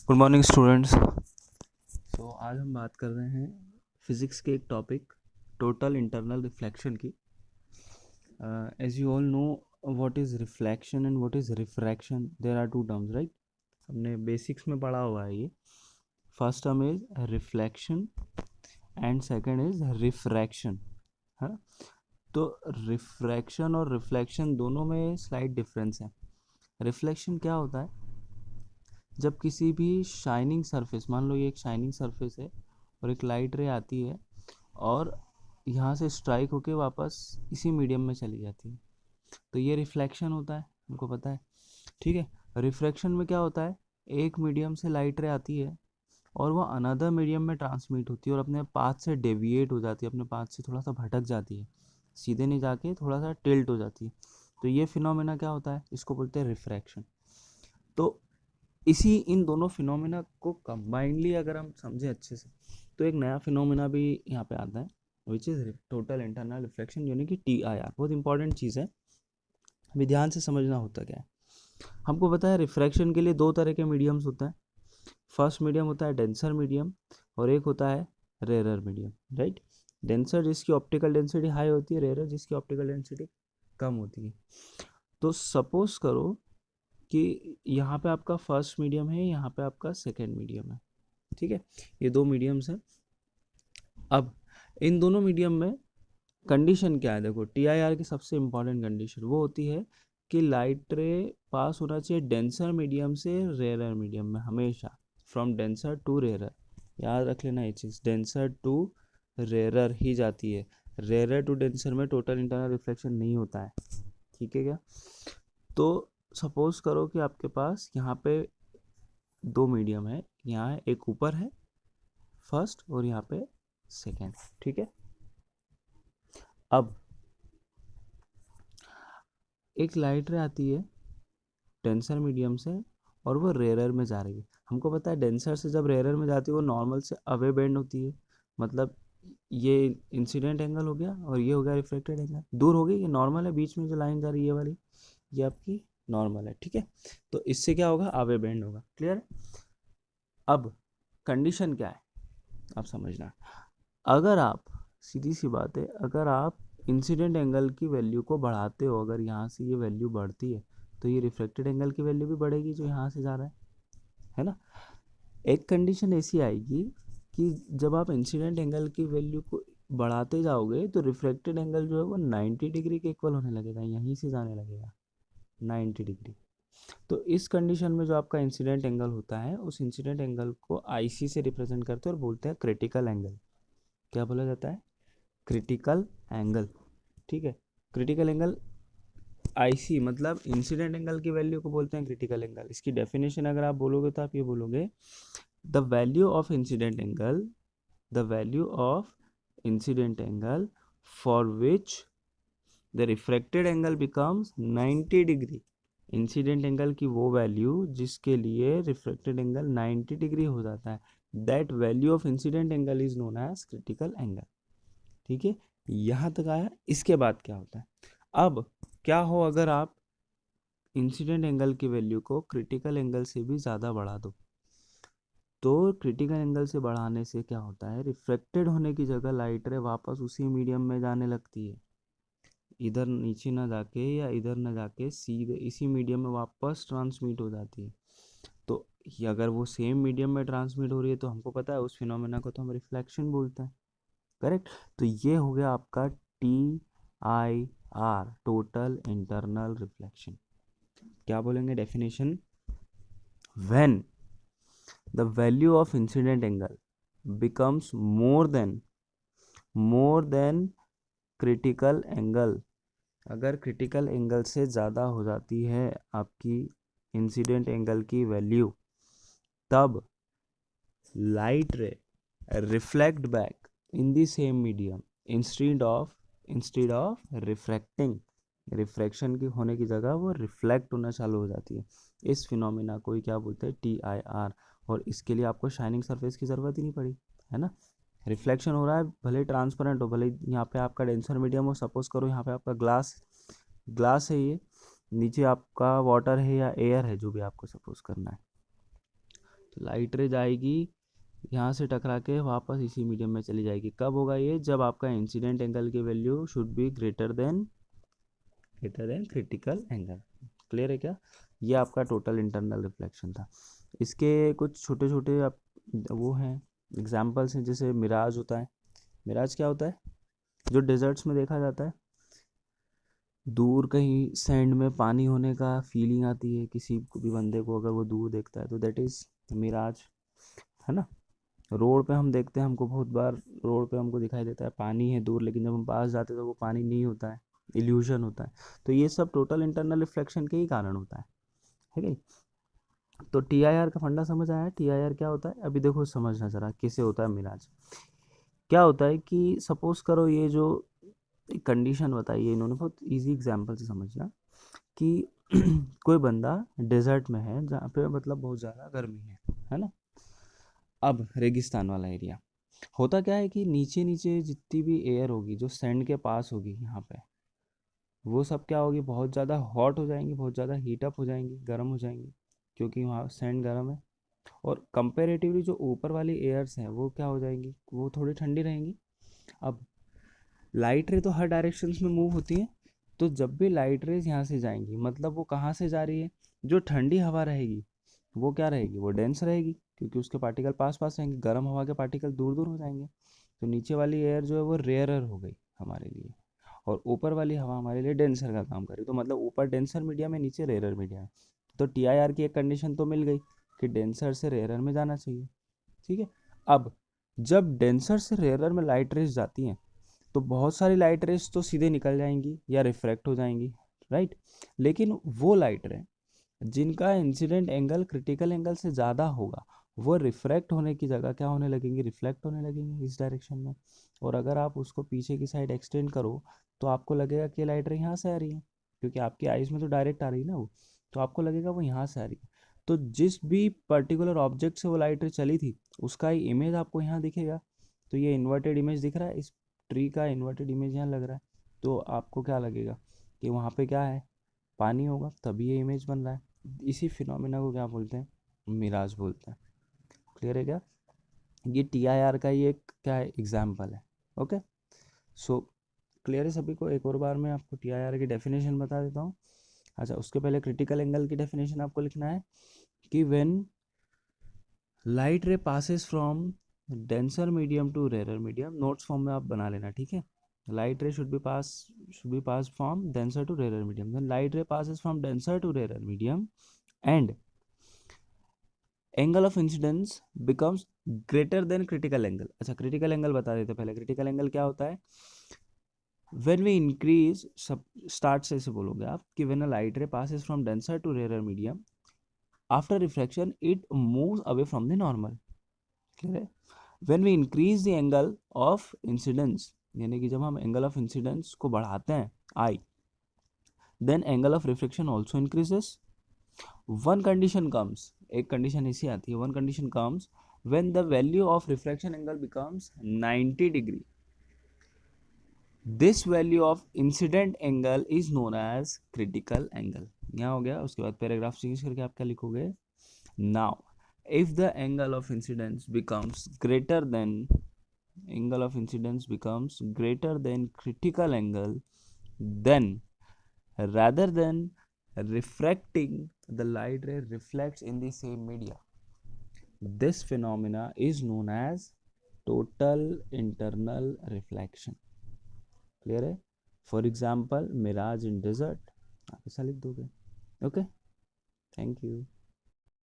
Good morning students. आज हम बात कर रहे हैं फिज़िक्स के एक टॉपिक टोटल इंटरनल रिफ्लेक्शन की। As you all know what is reflection and what is refraction, there are two terms, right. हमने बेसिक्स में पढ़ा हुआ है ये। First term is reflection and second is refraction, है ना। तो रिफ्रैक्शन और रिफ्लेक्शन दोनों में स्लाइट डिफरेंस है। रिफ्लेक्शन क्या होता है? जब किसी भी शाइनिंग सरफेस, मान लो ये एक शाइनिंग सरफेस है और एक लाइट रे आती है और यहाँ से स्ट्राइक होके वापस इसी मीडियम में चली जाती है, तो ये रिफ्लेक्शन होता है, हमको पता है, ठीक है। रिफ्रैक्शन में क्या होता है? एक मीडियम से लाइट रे आती है और वो अनदर मीडियम में ट्रांसमिट होती है और अपने पाथ से डेविएट हो जाती है, अपने पाथ से थोड़ा सा भटक जाती है, सीधे नहीं जाके थोड़ा सा टिल्ट हो जाती है। तो ये फिनोमेना क्या होता है? इसको बोलते हैं रिफ्रैक्शन। तो इसी इन दोनों फिनोमेना को कंबाइंडली अगर हम समझें अच्छे से तो एक नया फिनोमेना भी यहाँ पे आता है, which is total internal reflection, यानी कि TIR। बहुत इंपॉर्टेंट चीज़ है, अभी ध्यान से समझना होता क्या है। हमको पता है रिफ्रैक्शन के लिए दो तरह के मीडियम्स होता है। फर्स्ट मीडियम होता है डेंसर मीडियम और एक होता है रेयर मीडियम, राइट। डेंसर जिसकी ऑप्टिकल डेंसिटी हाई होती है, रेयर जिसकी ऑप्टिकल डेंसिटी कम होती है। तो सपोज करो कि यहाँ पे आपका फर्स्ट मीडियम है, यहाँ पे आपका सेकेंड मीडियम है, ठीक है। ये दो मीडियम्स हैं। अब इन दोनों मीडियम में कंडीशन क्या है? देखो, TIR की सबसे इंपॉर्टेंट कंडीशन वो होती है कि लाइट रे पास होना चाहिए डेंसर मीडियम से रेयर मीडियम में, हमेशा फ्रॉम डेंसर टू रेयर। याद रख लेना ये चीज़, डेंसर टू रेयर ही जाती है, रेयर टू डेंसर में टोटल इंटरनल रिफ्लेक्शन नहीं होता है, ठीक है क्या। तो सपोज करो कि आपके पास यहाँ पे दो मीडियम है, यहाँ एक ऊपर है फर्स्ट और यहाँ पे सेकेंड, ठीक है। अब एक लाइट रे आती है डेंसर मीडियम से और वो रेयर में जा रही है। हमको पता है डेंसर से जब रेयर में जाती है वो नॉर्मल से अवे बेंड होती है, मतलब ये इंसिडेंट एंगल हो गया और ये हो गया रिफ्लेक्टेड एंगल। दूर हो गई, ये नॉर्मल है, बीच में जो लाइन जा रही है ये वाली, ये आपकी नॉर्मल है, ठीक है। तो इससे क्या होगा? अवे बेंड होगा, क्लियर है। अब कंडीशन क्या है आप समझना। अगर आप, सीधी सी बात है, अगर आप इंसिडेंट एंगल की वैल्यू को बढ़ाते हो, अगर यहाँ से ये वैल्यू बढ़ती है तो ये रिफ्लेक्टेड एंगल की वैल्यू भी बढ़ेगी जो यहाँ से जा रहा है ना। एक कंडीशन ऐसी आएगी कि जब आप इंसिडेंट एंगल की वैल्यू को बढ़ाते जाओगे तो रिफ्लेक्टेड एंगल जो है वो 90 डिग्री के इक्वल होने लगेगा, यहीं से जाने लगेगा 90 डिग्री। तो इस कंडीशन में जो आपका इंसिडेंट एंगल होता है उस इंसिडेंट एंगल को IC से रिप्रेजेंट करते हैं और बोलते हैं क्रिटिकल एंगल। क्या बोला जाता है? क्रिटिकल एंगल, ठीक है। क्रिटिकल एंगल IC मतलब इंसिडेंट एंगल की वैल्यू को बोलते हैं क्रिटिकल एंगल। इसकी डेफिनेशन अगर आप बोलोगे तो आप ये बोलोगे, the value of incident angle, the value of incident angle for which the refracted angle becomes 90 degree. Incident angle की वो वैल्यू जिसके लिए रिफ्रैक्टेड एंगल 90 डिग्री हो जाता है, that value of incident angle is known as critical angle, ठीक है। यहाँ तक आया। इसके बाद क्या होता है? अब क्या हो अगर आप इंसिडेंट एंगल की वैल्यू को क्रिटिकल एंगल से भी ज़्यादा बढ़ा दो? तो क्रिटिकल एंगल से बढ़ाने से क्या होता है? रिफ्लेक्टेड होने की जगह लाइट रे वापस उसी मीडियम में जाने लगती है, इधर नीचे ना जाके या इधर ना जाके सीधे इसी मीडियम में वापस ट्रांसमिट हो जाती है। तो ये अगर वो सेम मीडियम में ट्रांसमिट हो रही है तो हमको पता है उस फिनोमेना को तो हम रिफ्लेक्शन बोलते हैं, करेक्ट। तो ये हो गया आपका TIR, टोटल इंटरनल रिफ्लेक्शन। क्या बोलेंगे definition? When the value of incident angle becomes more than critical angle, अगर क्रिटिकल एंगल से ज़्यादा हो जाती है आपकी इंसिडेंट एंगल की वैल्यू, तब लाइट रे reflect back in the same medium instead of refracting. Refraction की होने की जगह वो रिफ्लेक्ट होना चालू हो जाती है। इस फिनोमेना को ही क्या बोलते हैं? TIR। और इसके लिए आपको शाइनिंग सरफेस की ज़रूरत ही नहीं पड़ी, है ना। रिफ्लेक्शन हो रहा है, भले ट्रांसपेरेंट हो, भले यहाँ पे आपका डेंसर मीडियम हो, सपोज करो यहाँ पे आपका ग्लास ग्लास है, ये नीचे आपका वाटर है या एयर है, जो भी आपको सपोज करना है। तो लाइट रे जाएगी यहाँ से टकरा के वापस इसी मीडियम में चली जाएगी। कब होगा ये? जब आपका इंसिडेंट एंगल की value should be greater than critical angle. Clear है क्या? ये आपका टोटल इंटरनल रिफ्लेक्शन था। इसके कुछ छोटे छोटे आप वो हैं एग्जाम्पल्स हैं, जैसे मिराज होता है। मिराज क्या होता है? जो डेजर्ट्स में देखा जाता है, दूर कहीं सैंड में पानी होने का फीलिंग आती है किसी को भी बंदे को, अगर वो दूर देखता है तो दैट इज मिराज, है ना। रोड पे हम देखते हैं, हमको बहुत बार रोड पे हमको दिखाई देता है पानी है दूर, लेकिन जब हम पास जाते हैं तो वो पानी नहीं होता है, इल्यूजन होता है। तो ये सब टोटल इंटरनल रिफ्लेक्शन के ही कारण होता है कि नहीं? तो टीआईआर का फंडा समझ आया? टीआईआर क्या होता है? अभी देखो समझना जरा कैसे होता है मिराज। क्या होता है कि सपोज करो ये जो कंडीशन बताई है इन्होंने, बहुत इजी एग्जांपल से समझना कि कोई बंदा डेजर्ट में है जहाँ पे मतलब बहुत ज़्यादा गर्मी है ना। अब रेगिस्तान वाला एरिया होता क्या है कि नीचे नीचे जितनी भी एयर होगी जो सैंड के पास होगी यहाँ पे, वो सब क्या होगी? बहुत ज़्यादा हॉट हो जाएंगी, बहुत ज़्यादा हीटअप हो जाएंगी, गर्म हो जाएंगी, क्योंकि वहाँ सैंड गर्म है। और कंपेरेटिवली जो ऊपर वाली एयर्स हैं वो क्या हो जाएंगी? वो थोड़ी ठंडी रहेंगी। अब लाइट रे तो हर डायरेक्शंस में मूव होती है, तो जब भी लाइट रेज यहाँ से जाएंगी मतलब वो कहाँ से जा रही है? जो ठंडी हवा रहेगी वो क्या रहेगी? वो डेंस रहेगी, क्योंकि उसके पार्टिकल पास पास रहेंगे, गर्म हवा के पार्टिकल दूर दूर हो जाएंगे। तो नीचे वाली एयर जो है वो रेयरर हो गई हमारे लिए, और ऊपर वाली हवा हमारे लिए डेंसर का काम करी। तो मतलब ऊपर डेंसर मीडियम है, नीचे रेयरर मीडियम है। तो टीआईआर की एक कंडीशन तो मिल गई कि डेंसर से रेयरर में जाना चाहिए। ठीक है। अब जब डेंसर से रेयरर में लाइट रेज जाती हैं तो बहुत सारी लाइट रेज तो सीधे निकल जाएंगी या रिफ्रैक्ट हो जाएंगी, राइट। लेकिन वो लाइट रे जिनका इंसिडेंट एंगल क्रिटिकल एंगल से ज़्यादा होगा वो रिफ्रैक्ट होने की जगह क्या होने लगेंगे? रिफ्लेक्ट होने लगेंगे इस डायरेक्शन में। और अगर आप उसको पीछे की साइड एक्सटेंड करो तो आपको लगेगा कि लाइट रे यहाँ से आ रही है, क्योंकि आपकी आइज़ में तो डायरेक्ट आ रही है ना वो, तो आपको लगेगा वो यहाँ से आ रही है। तो जिस भी पर्टिकुलर ऑब्जेक्ट से वो लाइट रे चली थी उसका ही इमेज आपको यहाँ दिखेगा। तो ये इन्वर्टेड इमेज दिख रहा है, इस ट्री का इन्वर्टेड इमेज यहाँ लग रहा है। तो आपको क्या लगेगा कि वहाँ पे क्या है? पानी होगा, तभी ये इमेज बन रहा है। इसी फिनोमिना को क्या बोलते हैं? मिराज बोलते हैं। क्लियर है क्या? ये टीआईआर का ही एक क्या है? एग्जाम्पल है। ओके, सो क्लियर है सभी को? एक और बार मैं आपको टीआईआर की डेफिनेशन बता देता हूँ। अच्छा, उसके पहले क्रिटिकल एंगल की डेफिनेशन आपको लिखना है कि when light ray passes from denser medium to rare medium, notes form में आप बना लेना, ठीक है। लाइट रे should be passed from denser to rarer medium. Then light ray passes from denser to rarer medium and angle of incidence becomes greater than critical angle. अच्छा, critical angle बता देते पहले। क्रिटिकल एंगल क्या होता है? When we increase, सब start से ऐसे बोलोगे आप कि व्हेन अ लाइट रे passes from denser to rarer medium after refraction it moves away from the normal। Clear है? When we increase the angle of incidence, यानी कि जब हम एंगल ऑफ इंसिडेंस को बढ़ाते हैं I, then angle of reflection also increases. One condition comes, एक condition ऐसी आती है, one condition comes when the value of refraction angle becomes 90 degree, this value of incident angle is known as critical angle. यहाँ हो गया। उसके बाद paragraph change करके आप क्या लिखोगे? Now if the angle of incidence becomes greater than critical angle, then rather than refracting, the light ray reflects in the same media. This phenomena is known as total internal reflection। Clear है? For example mirage in desert, आप ऐसा लिख दोगे। Okay, thank you.